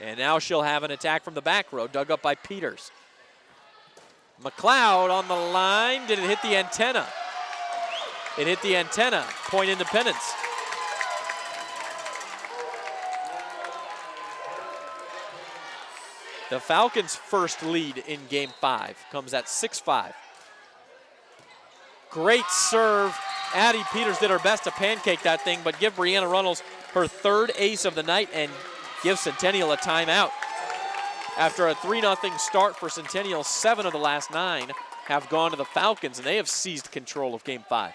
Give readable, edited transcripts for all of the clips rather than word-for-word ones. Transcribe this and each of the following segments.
And now she'll have an attack from the back row, dug up by Peters. McLeod on the line. Did it hit the antenna? It hit the antenna. Point Independence. The Falcons' first lead in Game 5 comes at 6-5. Great serve. Addie Peters did her best to pancake that thing, but give Brianna Runnels her third ace of the night and give Centennial a timeout. After a 3-0 start for Centennial, 7 of the last 9 have gone to the Falcons, and they have seized control of Game 5.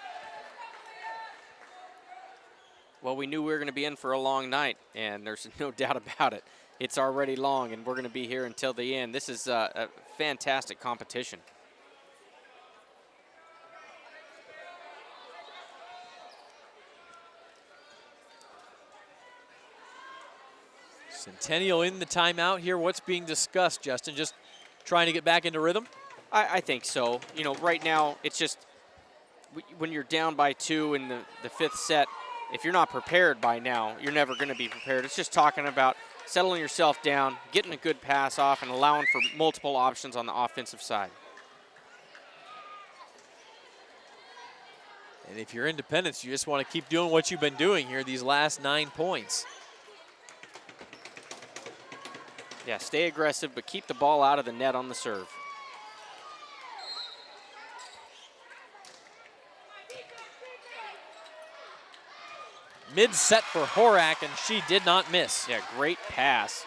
Well, we knew we were going to be in for a long night, and there's no doubt about it. It's already long, and we're going to be here until the end. This is a fantastic competition. Centennial in the timeout here. What's being discussed, Justin? Just trying to get back into rhythm? I think so. You know, right now, it's just when you're down by 2 in the 5th set, if you're not prepared by now, you're never going to be prepared. It's just talking about settling yourself down, getting a good pass off, and allowing for multiple options on the offensive side. And if you're Independence, you just want to keep doing what you've been doing here these last 9 points. Yeah, stay aggressive, but keep the ball out of the net on the serve. Mid-set for Horak, and she did not miss. Yeah, great pass.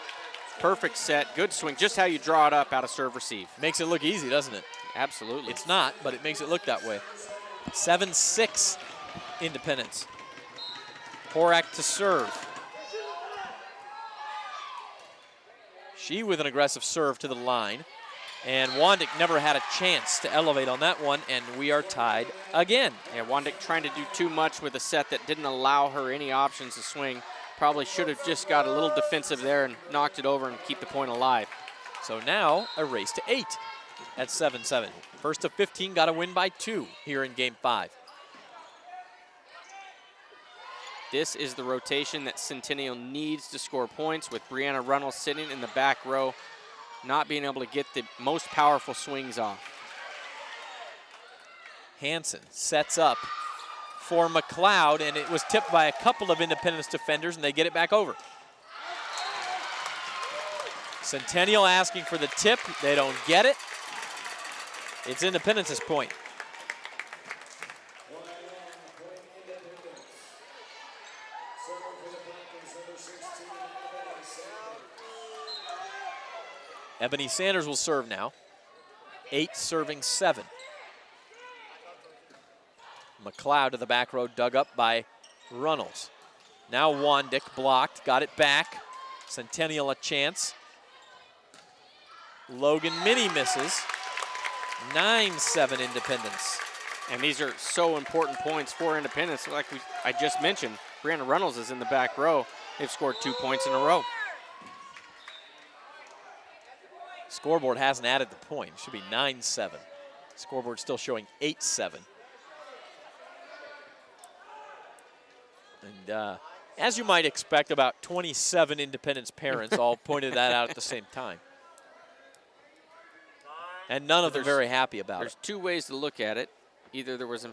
Perfect set, good swing, just how you draw it up out of serve receive. Makes it look easy, doesn't it? Absolutely. It's not, but it makes it look that way. 7-6 Independence. Horak to serve. She with an aggressive serve to the line. And Wandick never had a chance to elevate on that one, and we are tied again. Yeah, Wandick trying to do too much with a set that didn't allow her any options to swing. Probably should have just got a little defensive there and knocked it over and keep the point alive. So now a race to 8 at 7-7. First of 15, got to win by 2 here in Game 5. This is the rotation that Centennial needs to score points, with Brianna Runnels sitting in the back row, not being able to get the most powerful swings off. Hansen sets up for McLeod, and it was tipped by a couple of Independence defenders, and they get it back over. Centennial asking for the tip. They don't get it. It's Independence's point. Ebony Sanders will serve now. 8 serving 7. McLeod to the back row, dug up by Runnels. Now Wandick blocked, got it back. Centennial a chance. Logan Minnie misses. 9-7 Independence. And these are so important points for Independence. Like I just mentioned, Brianna Runnels is in the back row. They've scored 2 points in a row. Scoreboard hasn't added the point. It should be 9-7. Scoreboard still showing 8-7. And as you might expect, about 27 Independence parents all pointed that out at the same time. And none of them very happy about it. There's 2 ways to look at it. Either there was a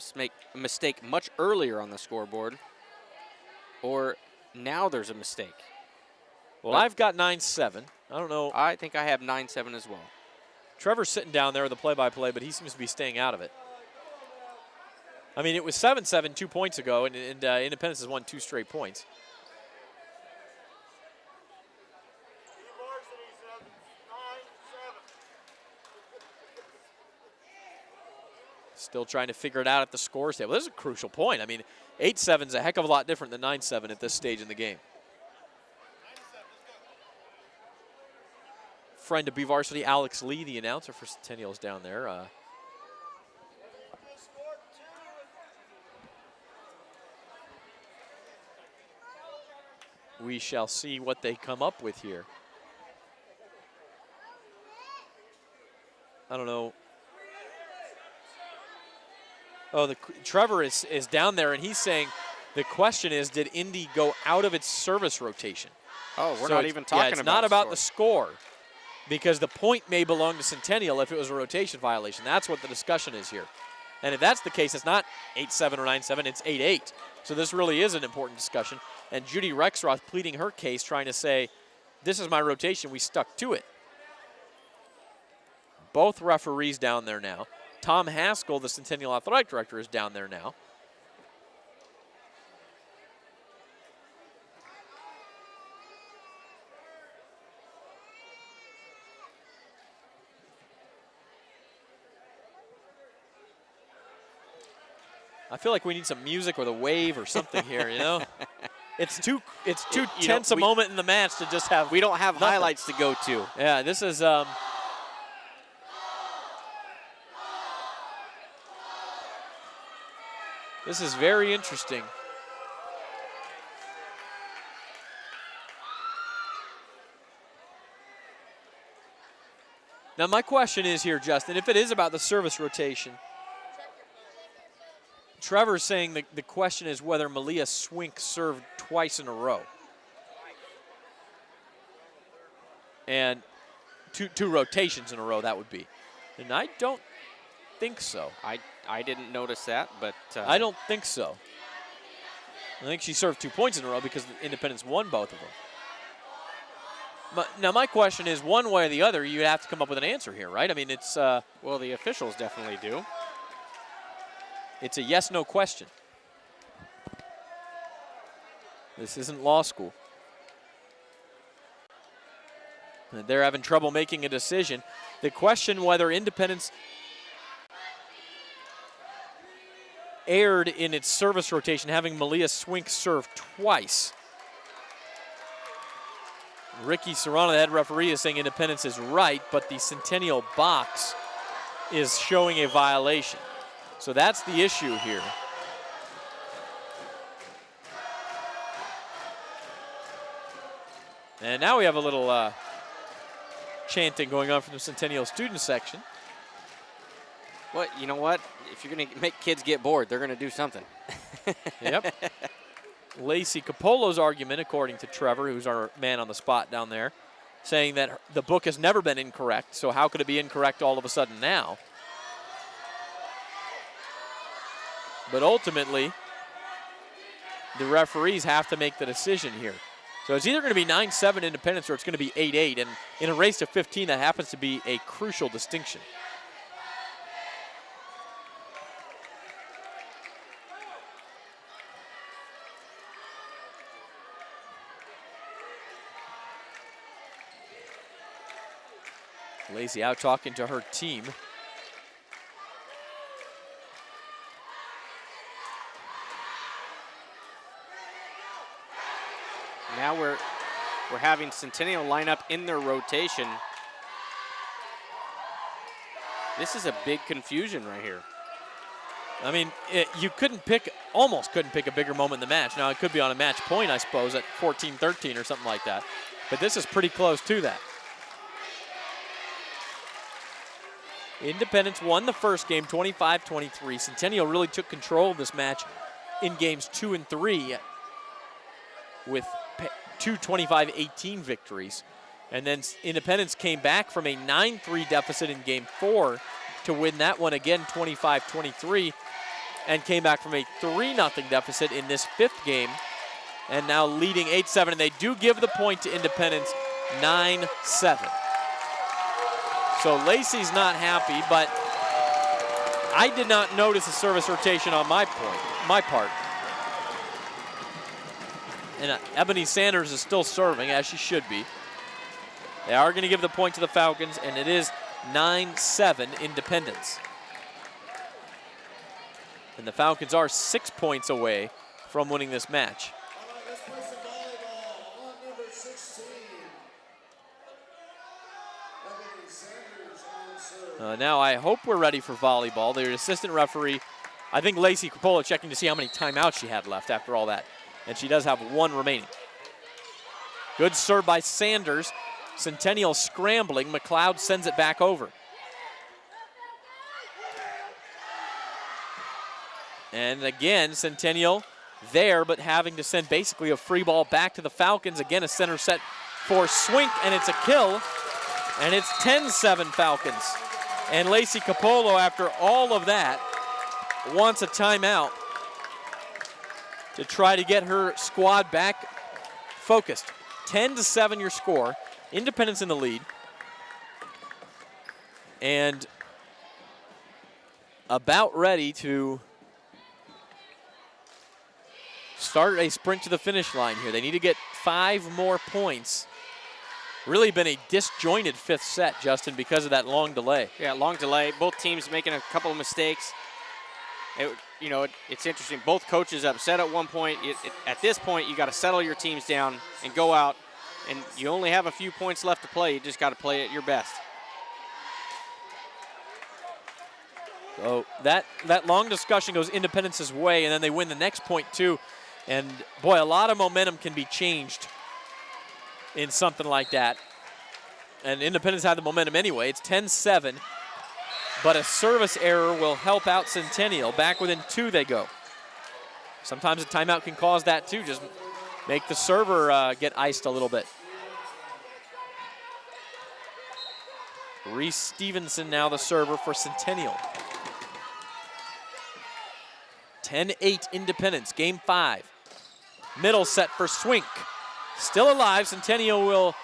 mistake much earlier on the scoreboard, or now there's a mistake. Well, I've got 9-7. I don't know. I think I have 9-7 as well. Trevor's sitting down there with the play-by-play, but he seems to be staying out of it. I mean, it was 7-7 2 points ago, and Independence has won 2 straight points. Still trying to figure it out at the scores table. This is a crucial point. I mean, 8-7 is a heck of a lot different than 9-7 at this stage in the game. Friend of BVarsity, Alex Lee, the announcer for Centennial's down there. We shall see what they come up with here. I don't know. Oh, Trevor is down there, and he's saying the question is, did Indy go out of its service rotation? Oh, we're So not it's- even talking yeah, it's about not about the score. score, because the point may belong to Centennial if it was a rotation violation. That's what the discussion is here. And if that's the case, it's not 8-7 or 9-7, it's 8-8. So this really is an important discussion. And Judy Rexroth pleading her case, trying to say, this is my rotation, we stuck to it. Both referees down there now. Tom Haskell, the Centennial Athletic Director, is down there now. I feel like we need some music or the wave or something here, you know? It's too tense a moment in the match to just have. We don't have nothing. highlights to go to. Yeah, this is this is very interesting. Now my question is here, Justin, if it is about the service rotation, Trevor's saying the question is whether Malia Swink served twice in a row. And two rotations in a row, that would be. And I don't think so. I didn't notice that, but I don't think so. I think she served 2 points in a row because the Independence won both of them. Now my question is, one way or the other, you have to come up with an answer here, right? I mean, it's well, the officials definitely do. It's a yes/no question. This isn't law school. And they're having trouble making a decision. The question whether Independence erred in its service rotation, having Malia Swink serve twice. Ricky Serrano, the head referee, is saying Independence is right, but the Centennial box is showing a violation. So that's the issue here. And now we have a little chanting going on from the Centennial student section. Well, you know what? If you're going to make kids get bored, they're going to do something. Yep. Lacey Capolo's argument, according to Trevor, who's our man on the spot down there, saying that the book has never been incorrect, so how could it be incorrect all of a sudden now? But ultimately, the referees have to make the decision here. So it's either going to be 9-7 Independence or it's going to be 8-8, and in a race to 15, that happens to be a crucial distinction. Lacey out talking to her team. Now we're having Centennial line up in their rotation. This is a big confusion right here. I mean, you almost couldn't pick a bigger moment in the match. Now, it could be on a match point, I suppose, at 14-13 or something like that. But this is pretty close to that. Independence won the first game 25-23. Centennial really took control of this match in games 2 and 3 with two 25-18 victories. And then Independence came back from a 9-3 deficit in game 4 to win that one again 25-23, and came back from a 3-0 deficit in this 5th game, and now leading 8-7. And they do give the point to Independence 9-7. So Lacey's not happy, but I did not notice a service rotation on my part. And Ebony Sanders is still serving, as she should be. They are going to give the point to the Falcons, and it is 9-7 Independence. And the Falcons are 6 points away from winning this match. Let's play some volleyball on number 16. Ebony Sanders on serve. Now I hope we're ready for volleyball. The assistant referee, I think Lacey Coppola, checking to see how many timeouts she had left after all that. And she does have one remaining. Good serve by Sanders. Centennial scrambling. McLeod sends it back over. And again, Centennial there, but having to send basically a free ball back to the Falcons. Again, a center set for Swink, and it's a kill, and it's 10-7 Falcons. And Lacey Capolo, after all of that, wants a timeout to try to get her squad back focused. 10-7 your score. Independence in the lead. And about ready to start a sprint to the finish line here. They need to get 5 more points. Really been a disjointed 5th set, Justin, because of that long delay. Yeah, long delay. Both teams making a couple of mistakes. It's interesting. Both coaches upset at one point. At this point, you got to settle your teams down and go out. And you only have a few points left to play. You just got to play at your best. So that long discussion goes Independence's way, and then they win the next point too. And boy, a lot of momentum can be changed in something like that. And Independence had the momentum anyway. It's 10-7, but a service error will help out Centennial. Back within 2 they go. Sometimes a timeout can cause that too. Just make the server get iced a little bit. Reese Stevenson now the server for Centennial. 10-8 Independence, game 5. Middle set for Swink. Still alive, Centennial will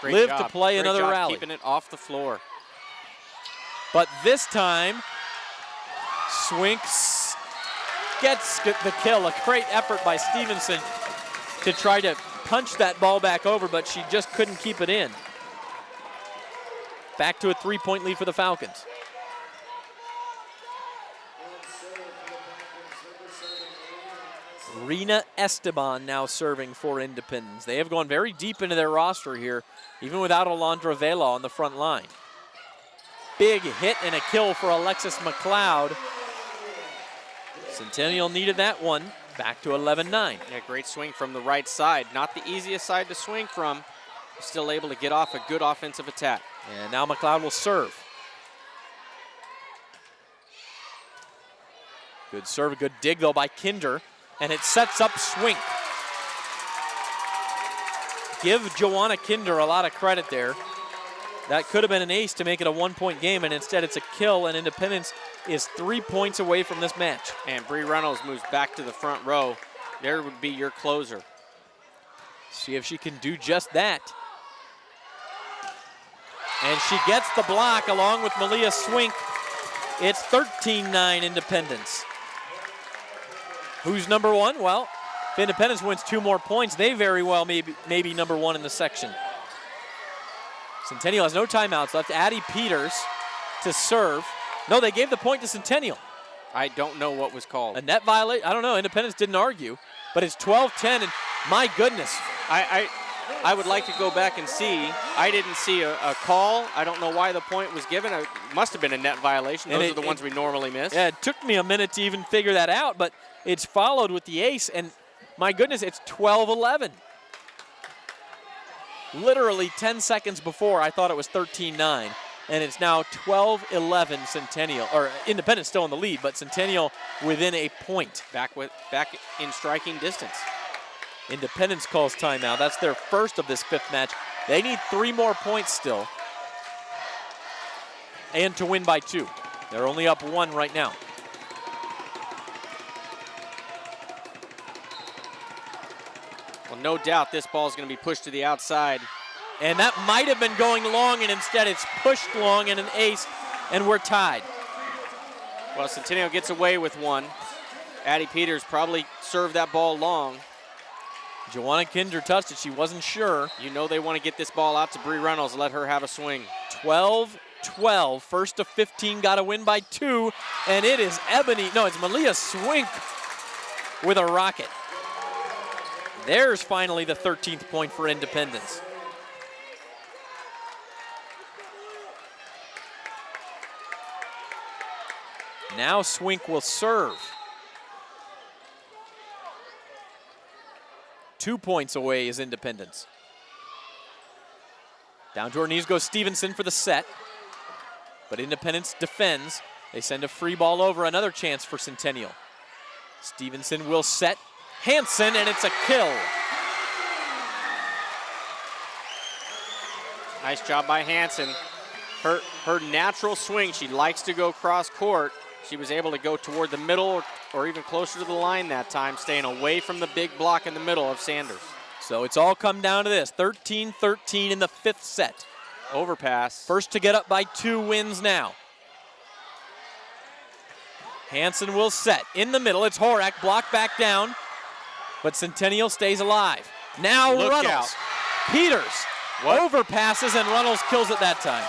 live to play another rally. Keeping it off the floor. But this time, Swink gets the kill. A great effort by Stevenson to try to punch that ball back over, but she just couldn't keep it in. Back to a 3-point lead for the Falcons. Rena Esteban now serving for Independence. They have gone very deep into their roster here, even without Alondra Vela on the front line. Big hit and a kill for Alexis McLeod. Centennial needed that one. Back to 11-9. Yeah, great swing from the right side. Not the easiest side to swing from. Still able to get off a good offensive attack. And now McLeod will serve. Good serve, a good dig though by Kinder. And it sets up Swink. Give Joanna Kinder a lot of credit there. That could have been an ace to make it a 1-point game, and instead it's a kill, and Independence is 3 points away from this match. And Bree Reynolds moves back to the front row. There would be your closer. See if she can do just that. And she gets the block along with Malia Swink. It's 13-9 Independence. Who's number 1? Well, if Independence wins 2 more points, they very well may be number 1 in the section. Centennial has no timeouts left. Addie Peters to serve. No, they gave the point to Centennial. I don't know what was called. A net violation? I don't know. Independence didn't argue. But it's 12-10, and my goodness. I would like to go back and see. I didn't see a call. I don't know why the point was given. It must have been a net violation. Those are the ones we normally miss. Yeah, it took me a minute to even figure that out, but it's followed with the ace, and my goodness, it's 12-11. Literally 10 seconds before, I thought it was 13-9, and it's now 12-11 Centennial, or Independence still in the lead, but Centennial within a point. Back in striking distance. Independence calls timeout. That's their first of this 5th match. They need 3 more points still, and to win by 2. They're only up 1 right now. Well, no doubt this ball is going to be pushed to the outside. And that might have been going long, and instead it's pushed long and an ace, and we're tied. Well, Centennial gets away with 1. Addie Peters probably served that ball long. Joanna Kinder touched it. She wasn't sure. You know they want to get this ball out to Bree Reynolds, let her have a swing. 12-12. First to 15, got to win by 2. And it is it's Malia Swink with a rocket. There's finally the 13th point for Independence. Now Swink will serve. 2 points away is Independence. Down to her knees goes Stevenson for the set. But Independence defends. They send a free ball over, another chance for Centennial. Stevenson will set Hansen, and it's a kill. Nice job by Hansen. Her natural swing, she likes to go cross court. She was able to go toward the middle or even closer to the line that time, staying away from the big block in the middle of Sanders. So it's all come down to this, 13-13 in the 5th set. Overpass. First to get up by 2 wins now. Hansen will set. In the middle, it's Horak, blocked back down, but Centennial stays alive. Now Look Runnels. out. Peters What? overpasses, and Runnels kills it that time.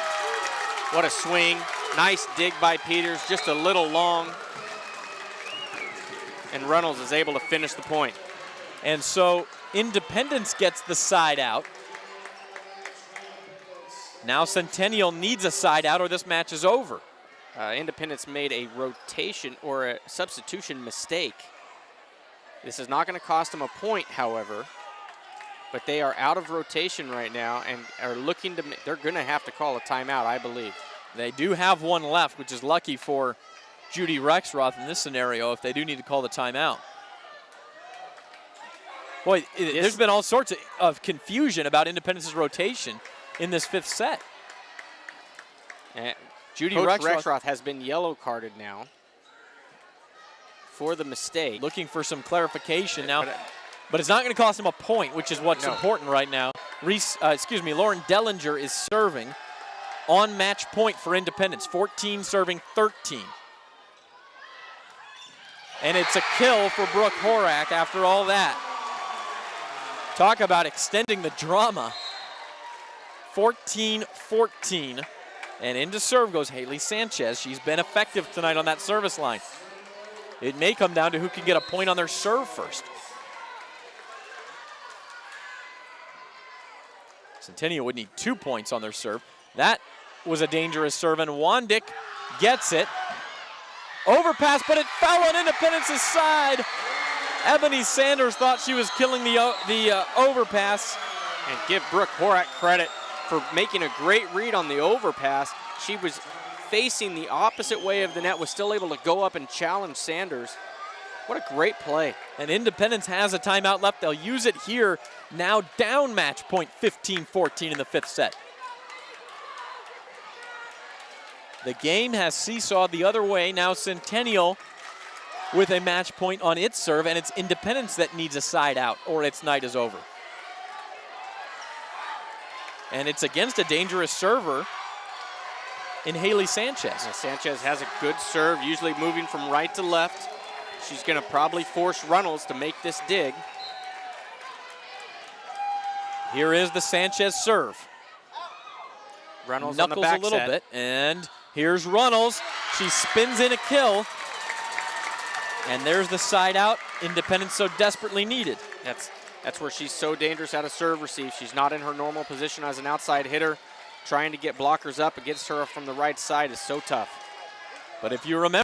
What a swing. Nice dig by Peters, just a little long. And Runnels is able to finish the point. And so Independence gets the side out. Now Centennial needs a side out or this match is over. Independence made a rotation or a substitution mistake. This is not going to cost them a point, however, but they are out of rotation right now and are looking to, they're going to have to call a timeout, I believe. They do have one left, which is lucky for Judy Rexroth in this scenario if they do need to call the timeout. Boy, there's been all sorts of confusion about Independence's rotation in this 5th set. Judy Coach Rexroth Rexroth has been yellow carded now for the mistake. looking for some clarification now, but it's not going to cost him a point, which is what's important right now. Lauren Dellinger is serving on match point for Independence, 14 serving 13. And it's a kill for Brooke Horak after all that. Talk about extending the drama. 14-14. And into serve goes Haley Sanchez. She's been effective tonight on that service line. It may come down to who can get a point on their serve first. Centennial would need 2 points on their serve. That was a dangerous serve, and Wandick gets it. Overpass, but it fell on Independence's side. Ebony Sanders thought she was killing the overpass. And give Brooke Horak credit for making a great read on the overpass. She was facing the opposite way of the net, was still able to go up and challenge Sanders. What a great play. And Independence has a timeout left. They'll use it here. Now down match point 15-14 in the 5th set. The game has seesawed the other way. Now Centennial with a match point on its serve, and it's Independence that needs a side out or its night is over. And it's against a dangerous server in Haley Sanchez. Yeah, Sanchez has a good serve, usually moving from right to left. She's going to probably force Runnels to make this dig. Here is the Sanchez serve. Runnels Knuckles on the back a little set. bit, and here's Runnels. She spins in a kill. And there's the side out Independence so desperately needed. That's where she's so dangerous out of serve receive. She's not in her normal position as an outside hitter. Trying to get blockers up against her from the right side is so tough. But if you remember,